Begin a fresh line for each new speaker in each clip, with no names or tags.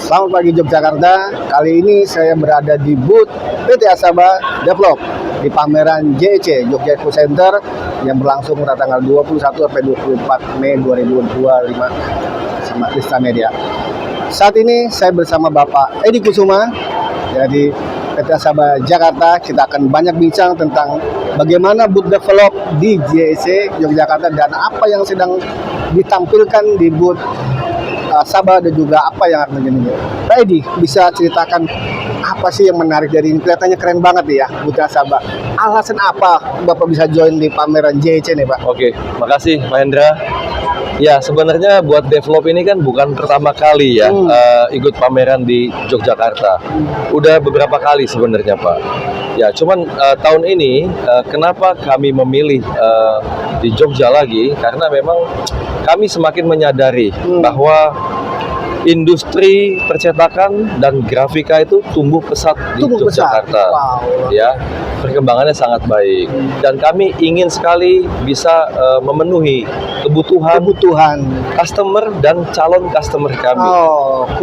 Selamat pagi Yogyakarta. Kali ini saya berada di booth PT Asaba Develop di pameran JEC Jogja Eco Center yang berlangsung pada tanggal 21 sampai 24 Mei 2025 sama Krista Media. Saat ini saya bersama Bapak Edi Kusuma dari PT Asaba Jakarta. Kita akan banyak bincang tentang bagaimana booth develop di JEC Yogyakarta dan apa yang sedang ditampilkan di booth Asaba dan juga apa yang akan terjadi. Pak Edi, bisa ceritakan apa sih yang menarik dari ini? Kelihatannya keren banget ya, booth Asaba. Alasan apa Bapak bisa join di pameran JEC nih, Pak?
Oke, makasih Pak Hendra. Ya, sebenarnya buat develop ini kan bukan pertama kali ya ikut pameran di Yogyakarta. Udah beberapa kali sebenarnya, Pak. Ya, cuman tahun ini kenapa kami memilih di Jogja lagi? Karena memang kami semakin menyadari bahwa industri percetakan dan grafika itu tumbuh pesat di Yogyakarta.
Wow.
Ya, perkembangannya sangat baik dan kami ingin sekali bisa memenuhi kebutuhan customer dan calon customer kami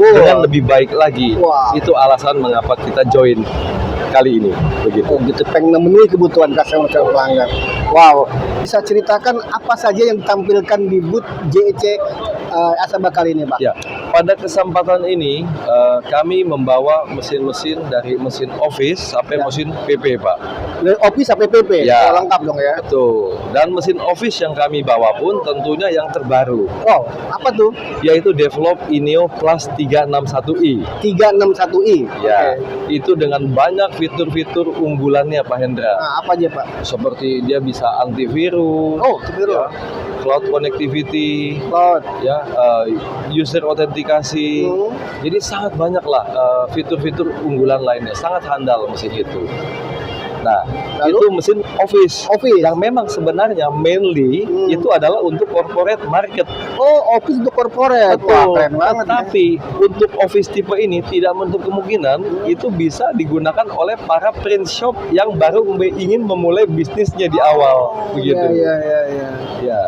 dengan lebih baik lagi. Itu alasan mengapa kita join kali ini. Begitu.
Gitu, pengen memenuhi kebutuhan customer pelanggan. Wow. Bisa ceritakan apa saja yang ditampilkan di booth JEC Asaba kali ini, Pak?
Ya, pada kesempatan ini kami membawa mesin-mesin dari mesin office sampai mesin PP, Pak.
Dari office sampai PP,
ya,
lengkap dong ya.
Betul. Dan mesin office yang kami bawa pun tentunya yang terbaru.
Oh, apa tuh?
Yaitu Develop INEO Plus 361i.
361i.
Ya, itu dengan banyak fitur-fitur unggulannya, Pak Hendra.
Nah, apa aja, Pak?
Seperti dia bisa antivirus.
Oh, antivirus.
Ya, cloud connectivity.
Cloud.
Ya, user autentikasi. Jadi sangat banyak lah fitur-fitur unggulan lainnya. Sangat handal mesin itu. Nah, itu mesin office yang memang sebenarnya mainly itu adalah untuk corporate market.
Oh, office untuk corporate.
Betul.
Wah, keren banget.
Tapi untuk office tipe ini tidak menutup kemungkinan itu bisa digunakan oleh para print shop yang baru ingin memulai bisnisnya di awal. Begitu. Ya.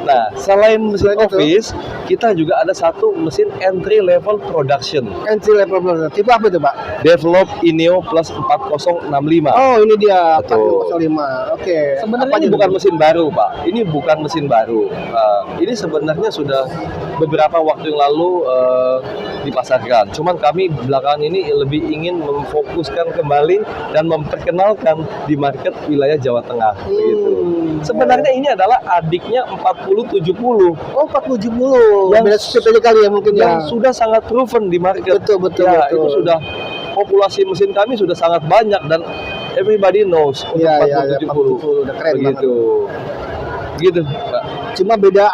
Nah, selain mesin office, kita juga ada satu mesin entry level production.
Entry level production. Tipe apa itu, Pak?
Develop INEO Plus 4065.
Oh, ini dia
4065.
Oke.
Sebenarnya ini bukan mesin baru, Pak. Ini bukan mesin baru. Ini sebenarnya sudah beberapa waktu yang lalu dipasarkan. Cuman kami belakangan ini lebih ingin memfokuskan kembali dan memperkenalkan di market wilayah Jawa Tengah. Begitu. Sebenarnya ini adalah adiknya 4070.
Oh, 4070. Yang beda speed aja kali ya mungkin
yang sudah sangat proven di market.
Betul.
Itu sudah populasi mesin kami sudah sangat banyak dan everybody knows untuk 4070.
Udah keren
begitu. Gitu, Pak.
Cuma beda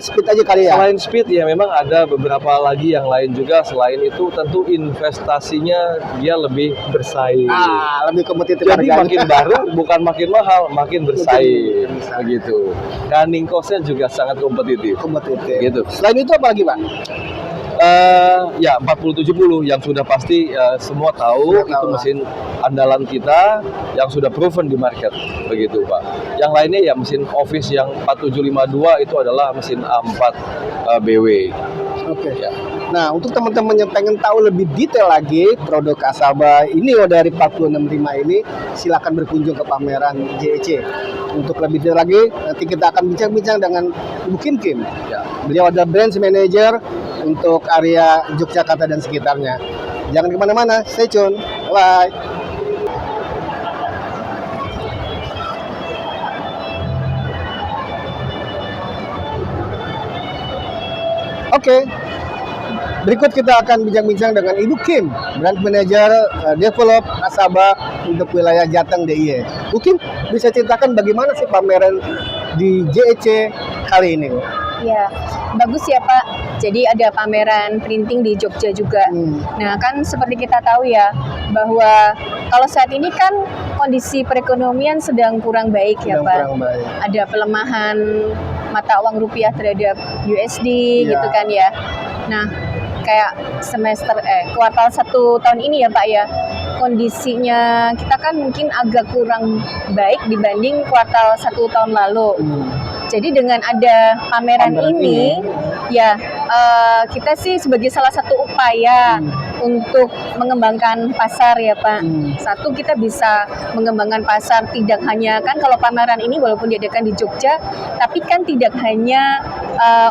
speed aja kali ya.
Selain speed ya memang ada beberapa lagi yang lain juga. Selain itu tentu investasinya dia lebih bersaing.
Lebih kompetitif.
Jadi makin baru bukan makin mahal, makin bersaing. Begitu. Running cost-nya juga sangat kompetitif. Gitu.
Selain itu apa lagi, Pak?
Ya 4070 yang sudah pasti semua tahu itu mesin andalan kita yang sudah proven di market, begitu, Pak. Yang lainnya ya mesin office yang 4752 itu adalah mesin A4 BW.
Oke. Ya. Nah, untuk teman-teman yang pengen tahu lebih detail lagi produk Asaba INEO dari 4065 ini, silakan berkunjung ke pameran JEC. Untuk lebih detail lagi, nanti kita akan bincang-bincang dengan Ibu Kim. Ya. Beliau adalah branch manager untuk area Yogyakarta dan sekitarnya. Jangan kemana-mana, stay tune. Bye. Oke. Berikut kita akan bincang-bincang dengan Ibu Kim, Brand Manager Develop Asaba untuk wilayah Jateng DIY. Bu Kim, bisa ceritakan bagaimana sih pameran di JEC kali ini?
Ya, bagus ya Pak. Jadi ada pameran printing di Jogja juga. Nah kan seperti kita tahu ya, bahwa kalau saat ini kan kondisi perekonomian sedang kurang baik ya Pak. Ada pelemahan mata uang rupiah terhadap USD gitu kan ya. Nah kayak kuartal 1 tahun ini ya Pak ya, kondisinya kita kan mungkin agak kurang baik dibanding kuartal 1 tahun lalu. Jadi dengan ada pameran ini Ya, kita sih sebagai salah satu upaya untuk mengembangkan pasar ya Pak. Satu, kita bisa mengembangkan pasar tidak hanya kan kalau pameran ini walaupun diadakan di Jogja, tapi kan tidak hanya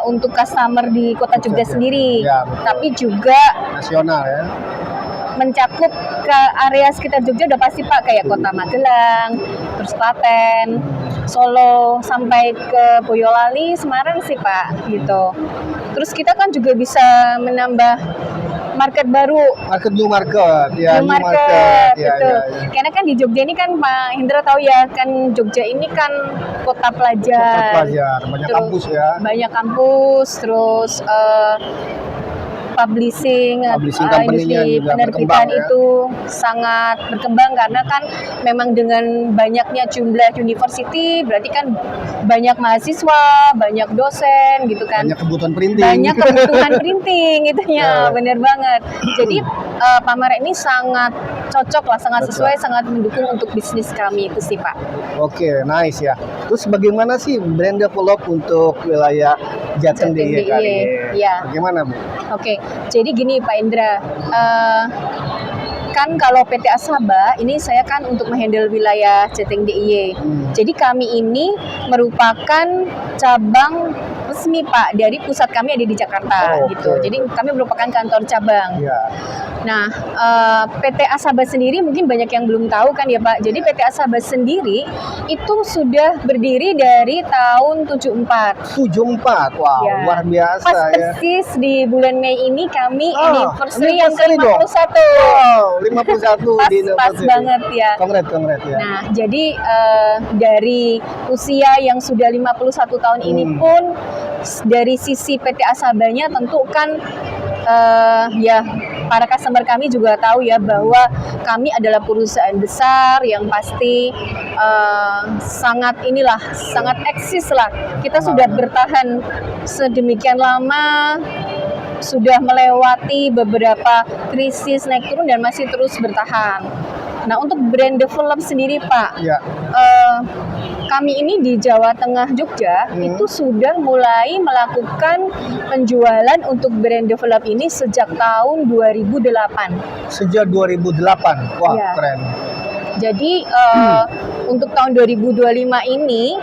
untuk customer di kota Jogja sendiri,
Ya, betul.
tapi juga
Nasional ya.
mencakup ke area sekitar Jogja udah pasti Pak, kayak kota Magelang, terus Klaten, Solo, sampai ke Boyolali, Semarang sih Pak gitu. Terus kita kan juga bisa menambah market baru,
New market, ya.
new market
Ya,
gitu.
ya, ya.
Karena kan di Jogja ini kan Pak Hendra tahu ya, kan Jogja ini kan kota pelajar.
Pelajar, banyak
Terus
kampus ya.
Banyak kampus, terus publishing
company-nya
industri
juga
penerbitan
berkembang, ya.
itu sangat berkembang karena kan memang dengan banyaknya jumlah university berarti kan banyak mahasiswa, banyak dosen gitu kan.
Banyak kebutuhan printing.
Banyak kebutuhan printing gitu
Ya.
ya, bener banget. Jadi pameran ini sangat cocok lah, sangat sesuai, sangat mendukung untuk bisnis kami itu sih Pak.
Oke, nice ya. Terus bagaimana sih brand develop untuk wilayah Jateng
Jateng
DIY kali
DIY,
ini?
ya.
Bagaimana, Bu?
Oke, jadi gini Pak Indra, kan kalau PT Asaba ini saya kan untuk menghandle wilayah Jateng DIY. Jadi kami ini merupakan cabang resmi Pak dari pusat kami ada di Jakarta
Oh,
gitu.
oke.
Jadi kami merupakan kantor cabang.
Ya.
Nah, PT Asaba sendiri mungkin banyak yang belum tahu kan ya Pak. Jadi PT Asaba sendiri itu sudah berdiri dari tahun 74.
74. Wow,
Ya.
luar biasa
Pas
ya.
persis di bulan Mei ini kami anniversary yang
anniversary dong.
ke-51.
Wow, 51
Pas,
di
pas
anniversary.
banget ya.
Kongres ya.
Nah, jadi dari usia yang sudah 51 tahun ini pun dari sisi PT Asabanya tentu kan ya para customer kami juga tahu ya bahwa kami adalah perusahaan besar yang pasti sangat eksis lah. Kita sudah bertahan sedemikian lama, sudah melewati beberapa krisis naik turun dan masih terus bertahan. Nah, untuk brand develop sendiri Pak,
Ya.
kami ini di Jawa Tengah Jogja itu sudah mulai melakukan penjualan untuk brand develop ini sejak tahun 2008.
Sejak 2008. Wah,
Ya.
keren.
Jadi untuk tahun 2025 ini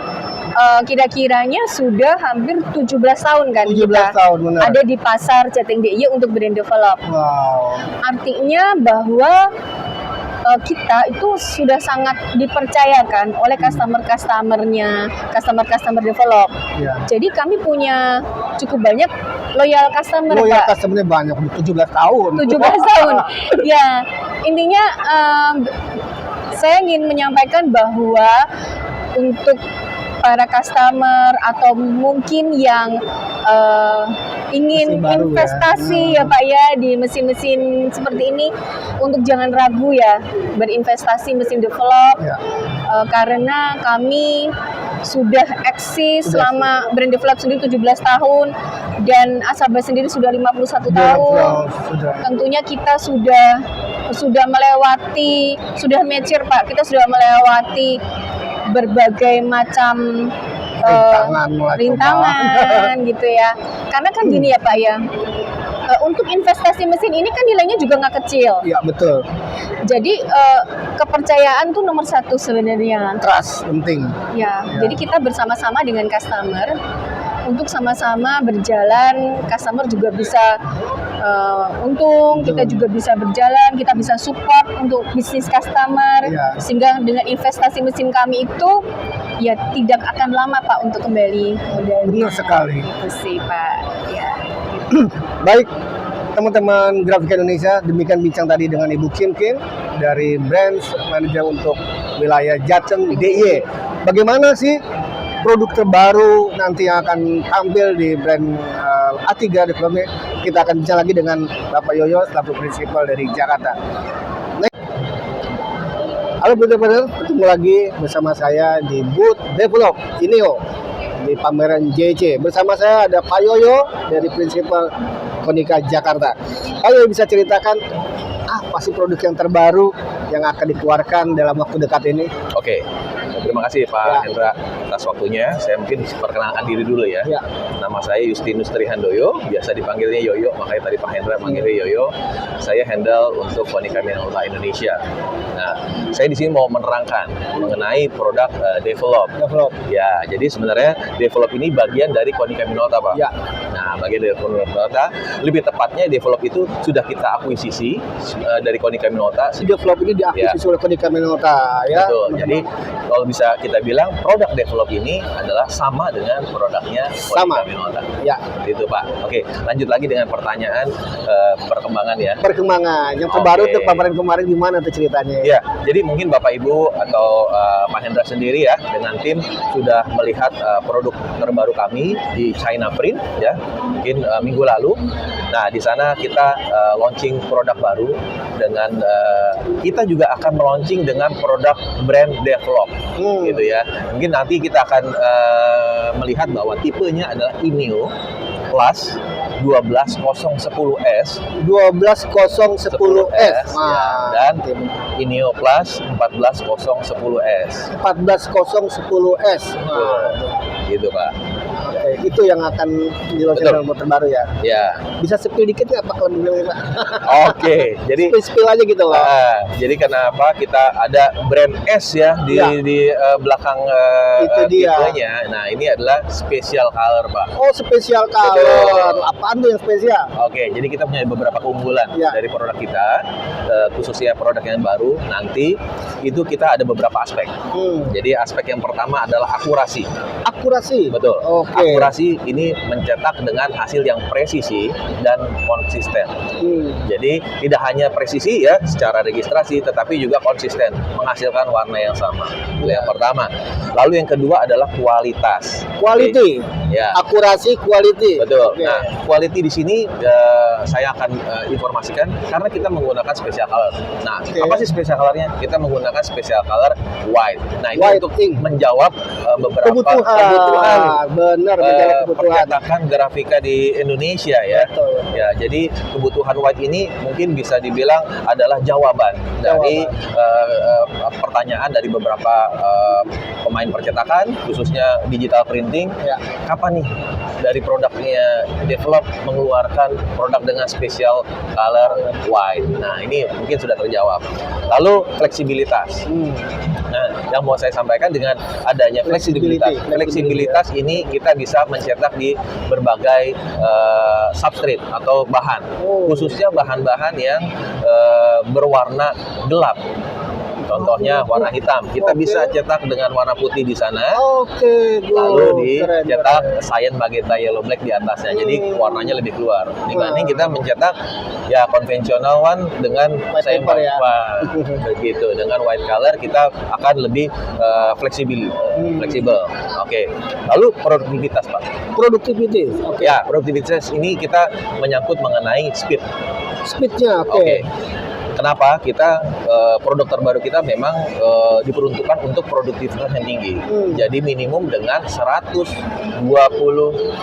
kira-kiranya sudah hampir 17 tahun kan
17
kita
tahun, benar.
ada di pasar Jateng DIY untuk brand develop.
Wow.
Artinya bahwa kita itu sudah sangat dipercayakan oleh customer-customernya, customer develop.
Ya.
Jadi kami punya cukup banyak loyal customer,
Loyal
Pak.
customer-nya banyak, 17 tahun.
17 tahun. Ya, intinya saya ingin menyampaikan bahwa untuk para customer atau mungkin yang ingin
Mesin baru
investasi ya Pak ya di mesin-mesin seperti ini, untuk jangan ragu ya berinvestasi mesin develop.
Ya.
Karena kami sudah eksis selama brand develop sendiri 17 tahun dan Asaba sendiri sudah 51 tahun.
Sudah.
Tentunya kita sudah melewati, sudah mature Pak, kita sudah melewati berbagai macam rintangan gitu ya. Karena kan gini ya Pak ya, untuk investasi mesin ini kan nilainya juga nggak kecil.
Iya, betul.
Jadi kepercayaan tuh nomor satu sebenarnya.
Trust penting.
Ya, jadi kita bersama-sama dengan customer untuk sama-sama berjalan, customer juga bisa untung, kita juga bisa berjalan, kita bisa support untuk bisnis customer,
Ya.
sehingga dengan investasi mesin kami itu ya tidak akan lama Pak untuk kembali modalnya.
Benar sekali.
Itu sih Pak. Ya.
Baik, teman-teman Grafika Indonesia, demikian bincang tadi dengan Ibu Kim dari Brand Manager untuk wilayah Jateng DIY. Bagaimana sih produk terbaru nanti yang akan tampil di brand A3 Development? Kita akan bincang lagi dengan Bapak Yoyo selaku prinsipal dari Jakarta. Halo brother, ketemu lagi bersama saya di booth Develop Ineo di pameran JC. Bersama saya ada Pak Yoyo dari prinsipal Konica Jakarta. Pak Yoyo bisa ceritakan apa sih produk yang terbaru yang akan dikeluarkan dalam waktu dekat ini?
Oke, terima kasih Pak
Ya.
Hendra atas waktunya. Saya mungkin perkenalkan diri dulu ya.
Ya.
Nama saya Justinus Trihandoyo, biasa dipanggilnya Yoyo, makanya tadi Pak Hendra panggilnya Yoyo. Saya handle untuk Konica Minolta Indonesia. Nah, saya di sini mau menerangkan mengenai produk develop.
Develop.
Ya, jadi sebenarnya develop ini bagian dari Konica Minolta, Pak.
Ya.
Nah, bagian dari Konica Minolta, lebih tepatnya develop itu sudah kita akuisisi dari Konica Minolta.
Develop ini diakuisisi oleh Konica Minolta ya.
Betul. Jadi kalau bisa kita bilang produk develop ini adalah sama dengan produknya
Sama.
Konica Minolta.
Ya.
Seperti itu, Pak. Oke, lanjut lagi dengan pertanyaan perkembangan ya.
Perkembangan yang terbaru
Oke.
untuk pameran kemarin gimana tuh ceritanya?
Ya, jadi mungkin Bapak Ibu atau Pak Hendra sendiri ya dengan tim sudah melihat produk terbaru kami di China Print ya, mungkin minggu lalu. Nah, di sana kita launching produk baru dengan kita juga akan meluncing dengan produk brand develop gitu ya. Mungkin nanti kita akan melihat bahwa tipenya adalah INEO Plus 12010S
12010S.
ya, dan INEO Plus 14010S
14010S.
gitu Pak.
Oke, itu yang akan dilaunching
Betul.
dalam model terbaru ya.
Ya,
Bisa spill dikit nggak Pak kalau dibilang Pak?
oke. Jadi
Spill aja gitu loh.
jadi kenapa kita ada brand S ya di
Ya.
belakang
Itu dia.
tipenya. Nah, ini adalah special color, Pak.
Oh, spesial color.
Betul.
Apaan tuh yang spesial?
Oke, jadi kita punya beberapa keunggulan
Ya.
dari produk kita, khususnya produk yang baru. Nanti itu kita ada beberapa aspek. Jadi aspek yang pertama adalah akurasi.
Akurasi.
Betul.
Oke.
Akurasi ini mencetak dengan hasil yang presisi dan konsisten. Jadi tidak hanya presisi ya secara registrasi, tetapi juga konsisten menghasilkan warna yang sama. Itu yang pertama. Lalu yang kedua adalah kualitas.
Quality.
Ya.
Akurasi, quality.
Betul.
Oke.
Nah, quality di sini saya akan informasikan karena kita menggunakan special color. Nah,
Oke.
apa sih special colornya? Kita menggunakan special color white. Nah, ini
White
untuk
ink.
menjawab beberapa
Kebutuhan. Benar, menjawab kebutuhan.
percetakan grafika di Indonesia ya.
Betul.
Ya, jadi kebutuhan white ini mungkin bisa dibilang adalah jawaban dari pertanyaan dari beberapa pemain percetakan, khususnya digital printing.
Ya.
Kapan nih dari produknya develop mengeluarkan produk dengan special color white? Nah, ini mungkin sudah terjawab. Lalu fleksibilitas. Nah, yang mau saya sampaikan dengan adanya fleksibilitas. Fleksibilitas ini kita bisa mencetak di berbagai substrate atau bahan, khususnya bahan-bahan yang berwarna gelap. Contohnya warna hitam, kita
Oke.
bisa cetak dengan warna putih di sana,
Oke, good.
lalu
Keren,
dicetak
keren.
cyan, magenta, yellow, black di atasnya. Jadi warnanya lebih keluar. Dibanding kita mencetak ya konvensional one dengan
White
cyan,
paper ya.
begitu. Dengan white color kita akan lebih fleksibel. Oke. Lalu produktivitas, Pak.
Productivity. Oke.
Ya, produktivitas ini kita menyangkut mengenai speed.
Speednya, oke.
Oke. Kenapa? Kita produk terbaru kita memang diperuntukkan untuk produktivitas yang tinggi. Jadi minimum dengan 120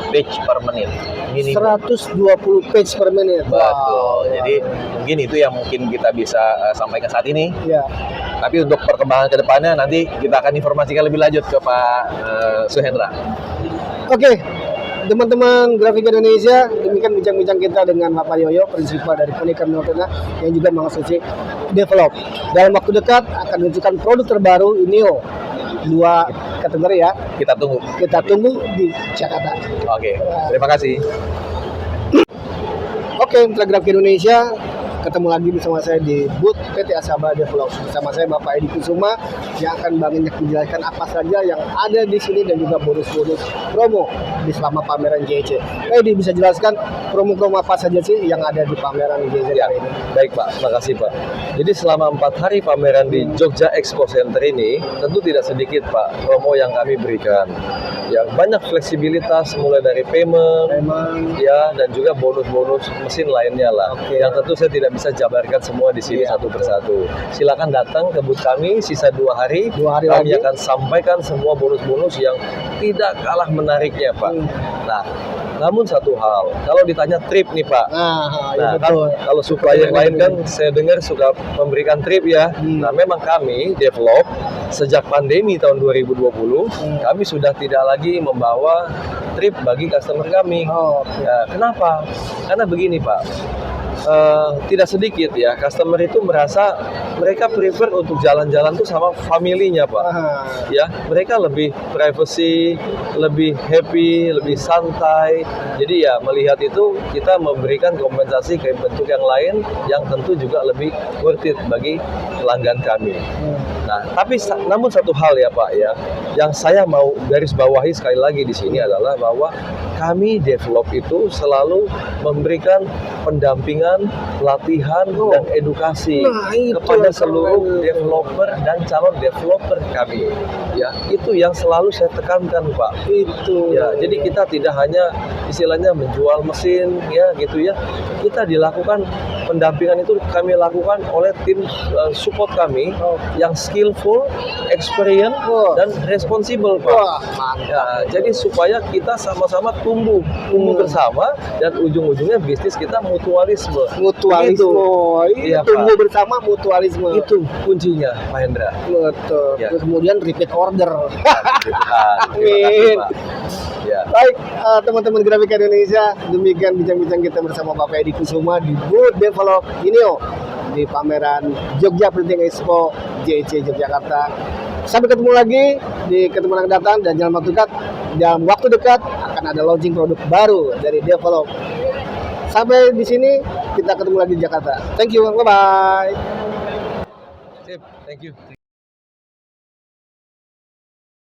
page per menit. Minimum.
120 page per menit.
Betul.
Wow.
Jadi mungkin itu yang mungkin kita bisa sampaikan saat ini.
Ya.
Tapi untuk perkembangan ke depannya nanti kita akan informasikan lebih lanjut ke Pak Suhendra.
Oke. Teman-teman Grafik Indonesia, demikian bincang-bincang kita dengan Bapak Yoyo, prinsipal dari Konica Minolta yang juga mengaksesi develop. Dalam waktu dekat akan menunjukkan produk terbaru INEO 2 kategori ya.
Kita tunggu.
Kita tunggu di Jakarta.
Oke. Terima kasih.
Oke, Mitra Grafik Indonesia, ketemu lagi bersama saya di booth PT Asaba Develop. Bersama saya Bapak Edi Kusuma yang akan banyak menjelaskan apa saja yang ada di sini dan juga bonus-bonus promo di selama pameran JEC. Pak Edi bisa jelaskan promo-promo apa saja sih yang ada di pameran JEC
Ya,
hari ini?
baik Pak, terima kasih Pak. Jadi selama 4 hari pameran di Jogja Expo Center ini, tentu tidak sedikit Pak promo yang kami berikan. Yang banyak fleksibilitas mulai dari payment,
Memang
ya, dan juga bonus-bonus mesin lainnya lah.
Oke.
Yang tentu saya tidak bisa jabarkan semua di sini
Iya.
satu persatu. Silakan datang ke booth kami sisa 2 hari.
2 hari
Kami
lagi.
akan sampaikan semua bonus-bonus yang tidak kalah menariknya Pak. Nah, Namun satu hal, kalau ditanya trip nih Pak,
Nah,
nah
ya
kan
betul.
kalau supplier yang lain kan saya dengar suka memberikan trip ya. Nah memang kami develop sejak pandemi tahun 2020, kami sudah tidak lagi membawa trip bagi customer kami.
Oh, oke.
Ya, kenapa? Karena begini Pak, tidak sedikit ya customer itu merasa mereka prefer untuk jalan-jalan tuh sama familinya Pak.
Ah,
Ya, mereka lebih privacy, lebih happy, lebih santai. Jadi ya melihat itu kita memberikan kompensasi ke bentuk yang lain yang tentu juga lebih worth it bagi pelanggan kami. Nah, tapi namun satu hal ya Pak ya, yang saya mau garis bawahi sekali lagi di sini adalah bahwa kami develop itu selalu memberikan pendampingan, pelatihan dan edukasi
Nah, itu
kepada
yang
seluruh
keren.
developer dan calon developer kami. Ya, itu yang selalu saya tekankan, Pak.
itu.
Ya, jadi kita tidak hanya istilahnya menjual mesin ya gitu ya. Kita dilakukan pendampingan itu kami lakukan oleh tim support kami yang skillful, experience
Wah.
dan responsible, Pak.
Wah, mantap.
Ya, jadi supaya kita sama-sama tumbuh bersama dan ujung-ujungnya bisnis kita mutualisme.
Mutualisme.
Iya,
Tumbuh
Pak.
bersama mutualisme.
Itu kuncinya, Pak Hendra.
Betul.
Ya.
Terus kemudian repeat order.
Terima kasih, Pak. Ya.
Baik, teman-teman Grafika Indonesia, demikian bincang-bincang kita bersama Bapak Edi Kusuma di booth Develop Inio di pameran Jogja Printing Expo JEC Yogyakarta. Sampai ketemu lagi di ketemu yang datang dan dalam waktu dekat akan ada launching produk baru dari Develop. Sampai di sini kita ketemu lagi di Jakarta. Thank you, bye bye.
Sip, thank you.